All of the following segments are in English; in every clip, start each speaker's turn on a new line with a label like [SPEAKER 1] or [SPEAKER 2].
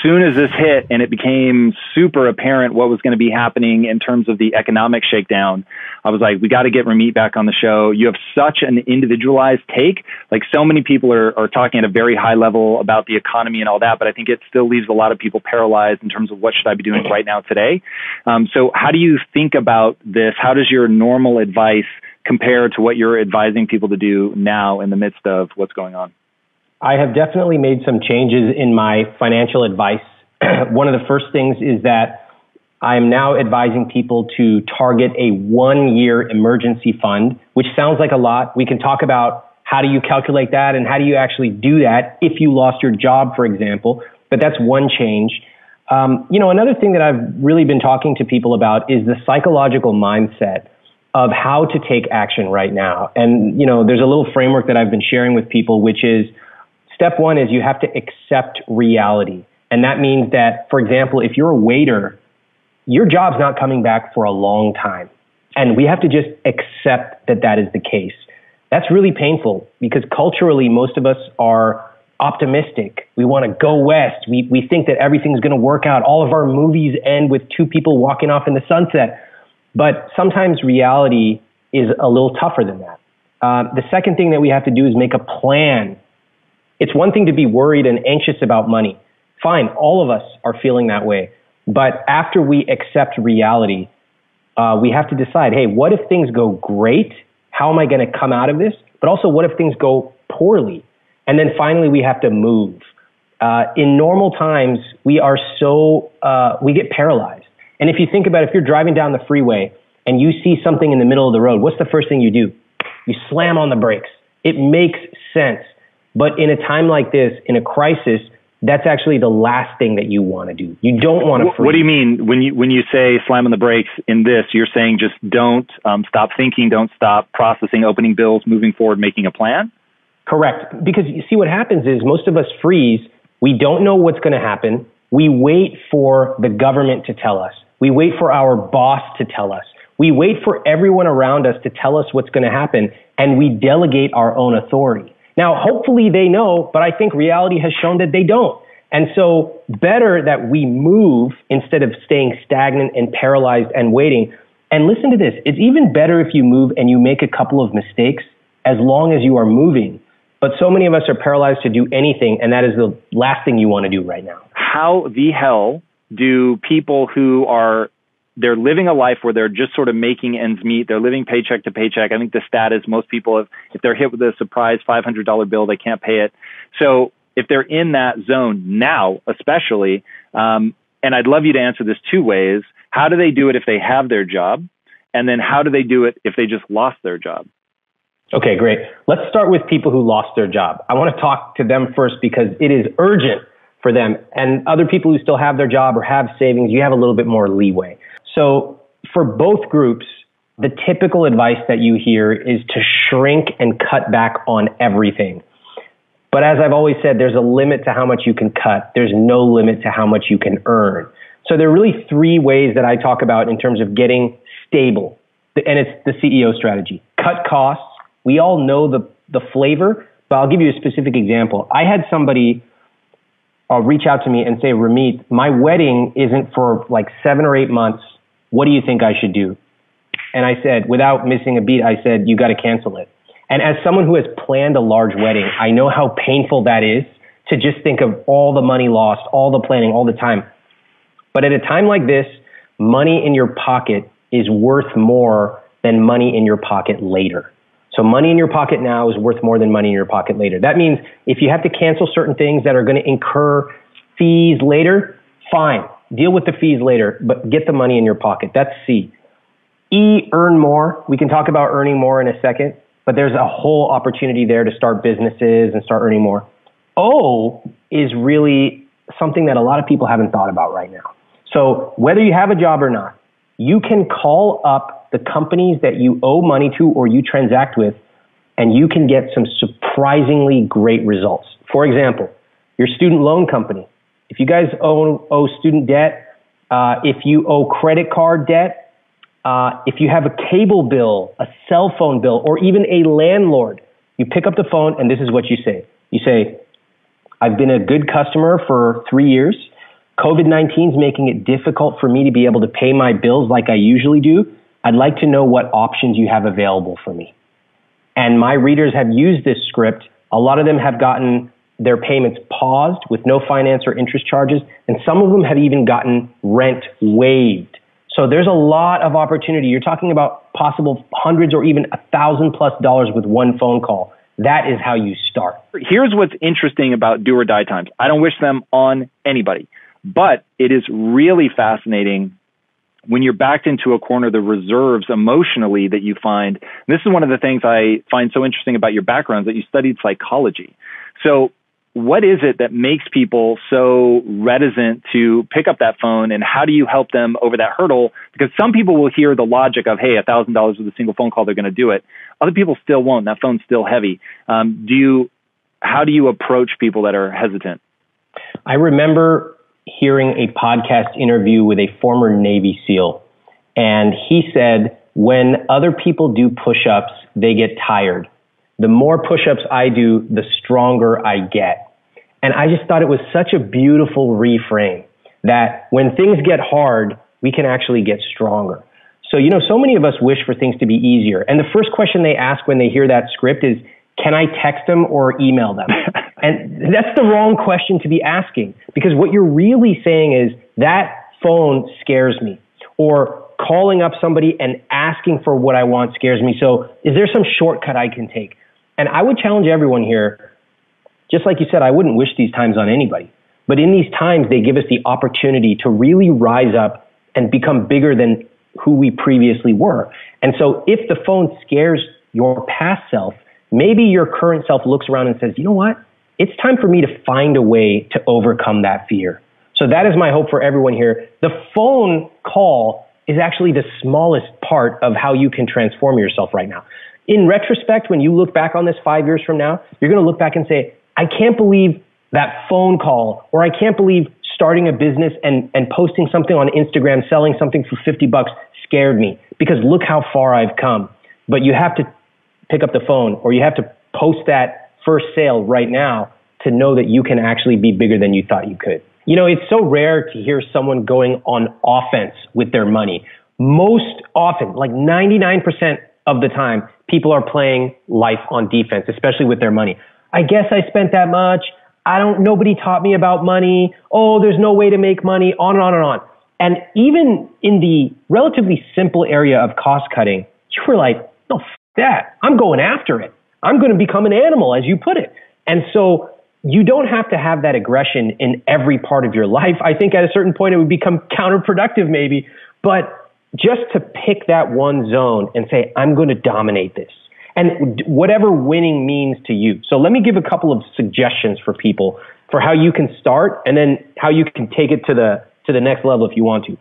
[SPEAKER 1] soon as this hit and it became super apparent what was going to be happening in terms of the economic shakedown, I was like, we got to get Ramit back on the show. You have such an individualized take. Like, so many people are talking at a very high level about the economy and all that, but I think it still leaves a lot of people paralyzed in terms of what should I be doing right now today. So how do you think about this? How does your normal advice compare to what you're advising people to do now in the midst of what's going on?
[SPEAKER 2] I have definitely made some changes in my financial advice. One of the first things is that I'm now advising people to target a 1-year emergency fund, which sounds like a lot. We can talk about how do you calculate that and how do you actually do that if you lost your job, for example. But that's one change. Another thing that I've really been talking to people about is the psychological mindset of how to take action right now. And, there's a little framework that I've been sharing with people, which is step one is you have to accept reality. And that means that, for example, if you're a waiter, your job's not coming back for a long time. And we have to just accept that that is the case. That's really painful because culturally, most of us are optimistic. We want to go west. We think that everything's going to work out. All of our movies end with 2 people walking off in the sunset. But sometimes reality is a little tougher than that. The second thing that we have to do is make a plan. It's one thing to be worried and anxious about money. Fine, all of us are feeling that way. But after we accept reality, we have to decide, hey, what if things go great? How am I going to come out of this? But also, what if things go poorly? And then finally, we have to move. In normal times, we get paralyzed. And if you think about it, if you're driving down the freeway and you see something in the middle of the road, what's the first thing you do? You slam on the brakes. It makes sense. But in a time like this, in a crisis, that's actually the last thing that you want to do. You don't want to freeze.
[SPEAKER 1] What do you mean when you say slam on the brakes in this? You're saying just don't stop thinking, don't stop processing, opening bills, moving forward, making a plan?
[SPEAKER 2] Correct. Because you see what happens is most of us freeze. We don't know what's going to happen. We wait for the government to tell us. We wait for our boss to tell us. We wait for everyone around us to tell us what's going to happen, and we delegate our own authority. Now, hopefully they know, but I think reality has shown that they don't. And so better that we move instead of staying stagnant and paralyzed and waiting. And listen to this. It's even better if you move and you make a couple of mistakes as long as you are moving. But so many of us are paralyzed to do anything, and that is the last thing you want to do right now.
[SPEAKER 1] How the hell do people who they're living a life where they're just sort of making ends meet. They're living paycheck to paycheck. I think the stat is most people, if they're hit with a surprise $500 bill, they can't pay it. So if they're in that zone now, especially, and I'd love you to answer this 2 ways. How do they do it if they have their job? And then how do they do it if they just lost their job?
[SPEAKER 2] Okay, great. Let's start with people who lost their job. I want to talk to them first because it is urgent for them. And other people who still have their job or have savings, you have a little bit more leeway. So for both groups, the typical advice that you hear is to shrink and cut back on everything. But as I've always said, there's a limit to how much you can cut. There's no limit to how much you can earn. So there are really 3 ways that I talk about in terms of getting stable. And it's the CEO strategy. Cut costs. We all know the flavor, but I'll give you a specific example. I had somebody reach out to me and say, Ramit, my wedding isn't for like 7 or 8 months. What do you think I should do? And I said, without missing a beat, I said, you got to cancel it. And as someone who has planned a large wedding, I know how painful that is to just think of all the money lost, all the planning, all the time. But at a time like this, money in your pocket is worth more than money in your pocket later. So money in your pocket now is worth more than money in your pocket later. That means if you have to cancel certain things that are going to incur fees later, fine. Deal with the fees later, but get the money in your pocket. That's C. E, earn more. We can talk about earning more in a second, but there's a whole opportunity there to start businesses and start earning more. O is really something that a lot of people haven't thought about right now. So whether you have a job or not, you can call up the companies that you owe money to or you transact with, and you can get some surprisingly great results. For example, your student loan company. If you guys owe student debt, if you owe credit card debt, if you have a cable bill, a cell phone bill, or even a landlord, you pick up the phone and this is what you say. You say, I've been a good customer for 3 years. COVID-19 is making it difficult for me to be able to pay my bills like I usually do. I'd like to know what options you have available for me. And my readers have used this script. A lot of them have gotten their payments paused with no finance or interest charges, and some of them have even gotten rent waived. So there's a lot of opportunity. You're talking about possible hundreds or even $1,000+ with one phone call. That is how you start.
[SPEAKER 1] Here's what's interesting about do or die times. I don't wish them on anybody, but it is really fascinating when you're backed into a corner, the reserves emotionally that you find. And this is one of the things I find so interesting about your background, that you studied psychology. So what is it that makes people so reticent to pick up that phone, and how do you help them over that hurdle? Because some people will hear the logic of, hey, $1,000 with a single phone call, they're going to do it. Other people still won't. That phone's still heavy. How do you approach people that are hesitant?
[SPEAKER 2] I remember hearing a podcast interview with a former Navy SEAL, and he said, when other people do push-ups, they get tired. The more push-ups I do, the stronger I get. And I just thought it was such a beautiful reframe that when things get hard, we can actually get stronger. So, so many of us wish for things to be easier. And the first question they ask when they hear that script is, can I text them or email them? And that's the wrong question to be asking, because what you're really saying is that phone scares me, or calling up somebody and asking for what I want scares me. So is there some shortcut I can take? And I would challenge everyone here, just like you said, I wouldn't wish these times on anybody. But in these times, they give us the opportunity to really rise up and become bigger than who we previously were. And so if the phone scares your past self, maybe your current self looks around and says, you know what? It's time for me to find a way to overcome that fear. So that is my hope for everyone here. The phone call is actually the smallest part of how you can transform yourself right now. In retrospect, when you look back on this 5 years from now, you're going to look back and say, I can't believe that phone call, or I can't believe starting a business and posting something on Instagram, selling something for $50 scared me, because look how far I've come. But you have to pick up the phone, or you have to post that first sale right now to know that you can actually be bigger than you thought you could. It's so rare to hear someone going on offense with their money. Most often, like 99% of the time, people are playing life on defense, especially with their money. I guess I spent that much. Nobody taught me about money. Oh, there's no way to make money, on and on and on. And even in the relatively simple area of cost cutting, you were like, no, that. I'm going after it. I'm going to become an animal, as you put it. And so you don't have to have that aggression in every part of your life. I think at a certain point it would become counterproductive maybe, but just to pick that one zone and say, I'm going to dominate this. And whatever winning means to you. So let me give a couple of suggestions for people for how you can start, and then how you can take it to the next level if you want to.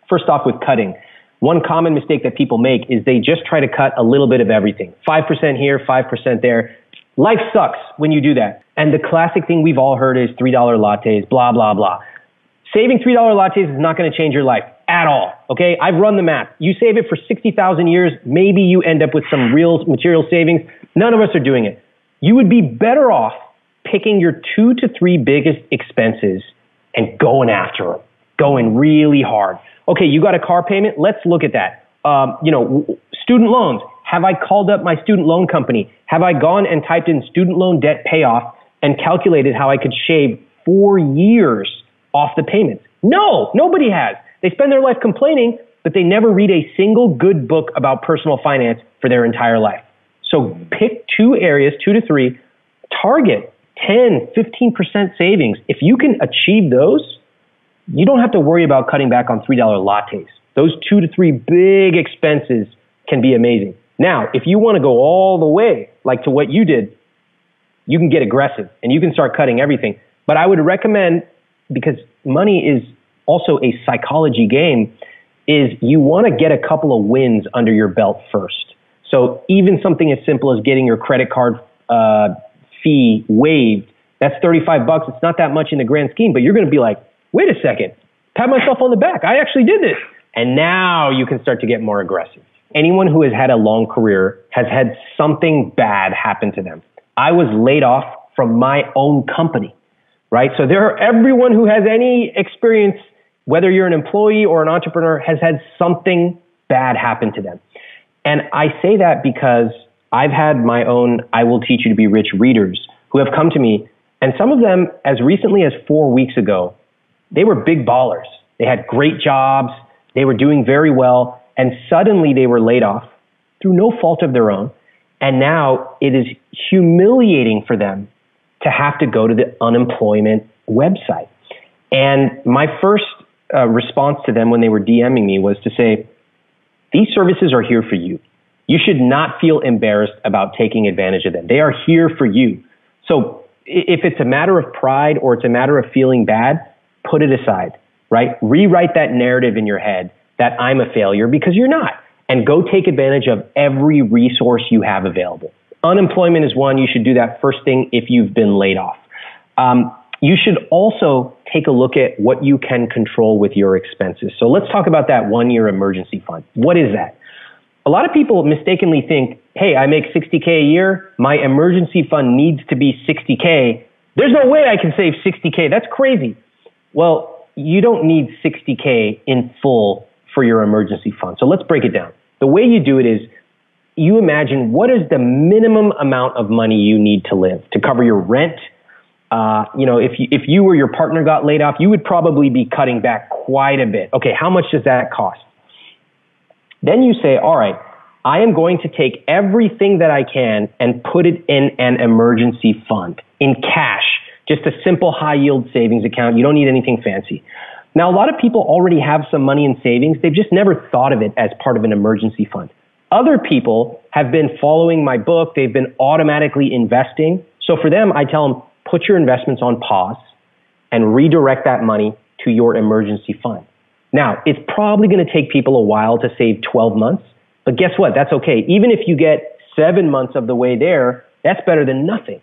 [SPEAKER 2] First off, with cutting. One common mistake that people make is they just try to cut a little bit of everything. 5% here, 5% there. Life sucks when you do that. And the classic thing we've all heard is $3 lattes, blah, blah, blah. Saving $3 lattes is not going to change your life at all, okay? I've run the math. You save it for 60,000 years, maybe you end up with some real material savings. None of us are doing it. You would be better off picking your 2 to 3 biggest expenses and going after them, going really hard. Okay, you got a car payment? Let's look at that. Student loans. Have I called up my student loan company? Have I gone and typed in student loan debt payoff and calculated how I could shave 4 years off the payments? No, nobody has. They spend their life complaining, but they never read a single good book about personal finance for their entire life. So pick 2 areas, 2 to 3, target 10, 15% savings. If you can achieve those, you don't have to worry about cutting back on $3 lattes. Those 2 to 3 big expenses can be amazing. Now, if you want to go all the way, like to what you did, you can get aggressive and you can start cutting everything. But I would recommend, because money is also a psychology game, is you want to get a couple of wins under your belt first. So even something as simple as getting your credit card fee waived, that's $35. It's not that much in the grand scheme, but you're going to be like, wait a second, pat myself on the back. I actually did this. And now you can start to get more aggressive. Anyone who has had a long career has had something bad happen to them. I was laid off from my own company. right? So everyone who has any experience, whether you're an employee or an entrepreneur, has had something bad happen to them. And I say that because I've had my own I Will Teach You to Be Rich readers who have come to me, and some of them, as recently as 4 weeks ago, they were big ballers. They had great jobs. They were doing very well. And suddenly they were laid off through no fault of their own. And now it is humiliating for them to have to go to the unemployment website. And my first response to them when they were DMing me was to say, these services are here for you. You should not feel embarrassed about taking advantage of them. They are here for you. So if it's a matter of pride or it's a matter of feeling bad, put it aside, right? Rewrite that narrative in your head that I'm a failure, because you're not. And go take advantage of every resource you have available. Unemployment is one. You should do that first thing if you've been laid off. You should also take a look at what you can control with your expenses. So let's talk about that 1-year emergency fund. What is that? A lot of people mistakenly think, hey, I make $60K a year. My emergency fund needs to be $60K. There's no way I can save $60K. That's crazy. Well, you don't need $60K in full for your emergency fund. So let's break it down. The way you do it is you imagine what is the minimum amount of money you need to live to cover your rent. If you or your partner got laid off, you would probably be cutting back quite a bit. Okay, how much does that cost? Then you say, all right, I am going to take everything that I can and put it in an emergency fund in cash, just a simple high yield savings account. You don't need anything fancy. Now, a lot of people already have some money in savings. They've just never thought of it as part of an emergency fund. Other people have been following my book. They've been automatically investing. So for them, I tell them, put your investments on pause and redirect that money to your emergency fund. Now, it's probably going to take people a while to save 12 months, but guess what? That's okay. Even if you get 7 months of the way there, that's better than nothing.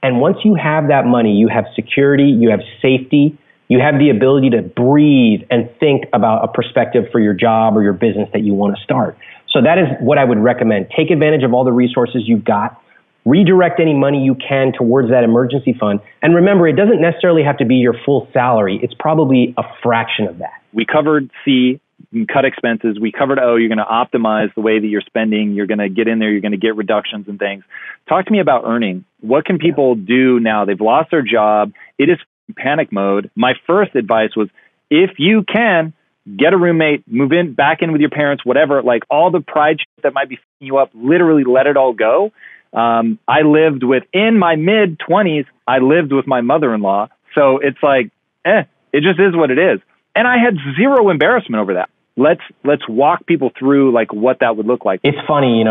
[SPEAKER 2] And once you have that money, you have security, you have safety, you have the ability to breathe and think about a perspective for your job or your business that you want to start. So that is what I would recommend. Take advantage of all the resources you've got. Redirect any money you can towards that emergency fund. And remember, it doesn't necessarily have to be your full salary. It's probably a fraction of that.
[SPEAKER 1] We covered C, you can cut expenses. We covered O, you're going to optimize the way that you're spending. You're going to get in there. You're going to get reductions and things. Talk to me about earning. What can people do now? They've lost their job. It is panic mode. My first advice was, if you can, get a roommate, move in, back in with your parents, whatever, like all the pride shit that might be f***ing you up, literally let it all go. I lived in my mid-20s, I lived with my mother-in-law. So it's like, it just is what it is. And I had zero embarrassment over that. Let's walk people through like what that would look like.
[SPEAKER 2] It's funny,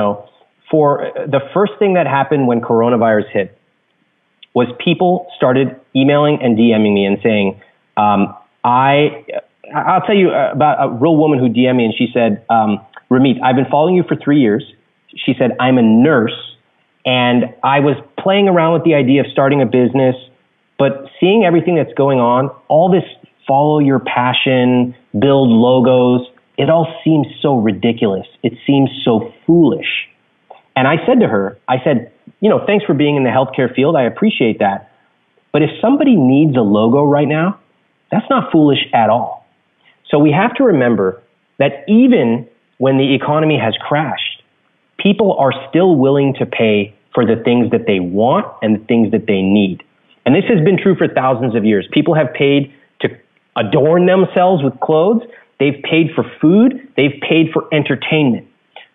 [SPEAKER 2] for the first thing that happened when coronavirus hit was people started emailing and DMing me and saying, I'll tell you about a real woman who DM'd me, and she said, Ramit, I've been following you for 3 years. She said, I'm a nurse, and I was playing around with the idea of starting a business, but seeing everything that's going on, all this follow your passion, build logos, it all seems so ridiculous. It seems so foolish. And I said to her, thanks for being in the healthcare field. I appreciate that. But if somebody needs a logo right now, that's not foolish at all. So we have to remember that even when the economy has crashed, people are still willing to pay for the things that they want and the things that they need. And this has been true for thousands of years. People have paid to adorn themselves with clothes. They've paid for food. They've paid for entertainment.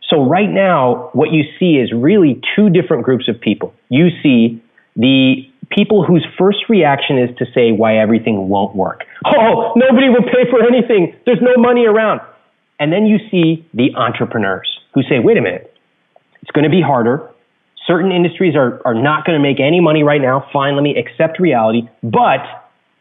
[SPEAKER 2] So right now, what you see is really two different groups of people. You see the people whose first reaction is to say why everything won't work. Oh, nobody will pay for anything. There's no money around. And then you see the entrepreneurs who say, wait a minute, it's going to be harder. Certain industries are not going to make any money right now. Fine, let me accept reality. But,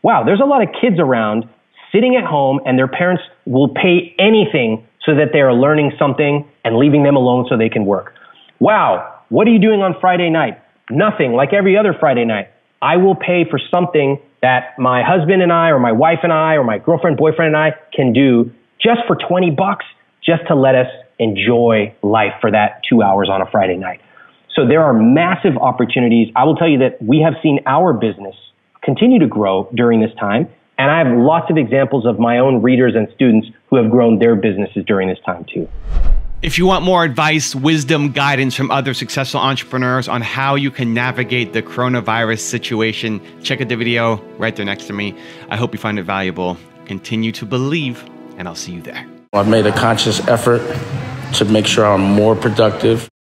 [SPEAKER 2] wow, there's a lot of kids around sitting at home and their parents will pay anything so that they are learning something and leaving them alone so they can work. Wow, what are you doing on Friday night? Nothing, like every other Friday night. I will pay for something that my husband and I, or my wife and I, or my girlfriend, boyfriend and I can do just for $20, just to let us enjoy life for that 2 hours on a Friday night. So there are massive opportunities. I will tell you that we have seen our business continue to grow during this time. And I have lots of examples of my own readers and students who have grown their businesses during this time too.
[SPEAKER 3] If you want more advice, wisdom, guidance from other successful entrepreneurs on how you can navigate the coronavirus situation, check out the video right there next to me. I hope you find it valuable. Continue to believe, and I'll see you there.
[SPEAKER 4] I've made a conscious effort to make sure I'm more productive.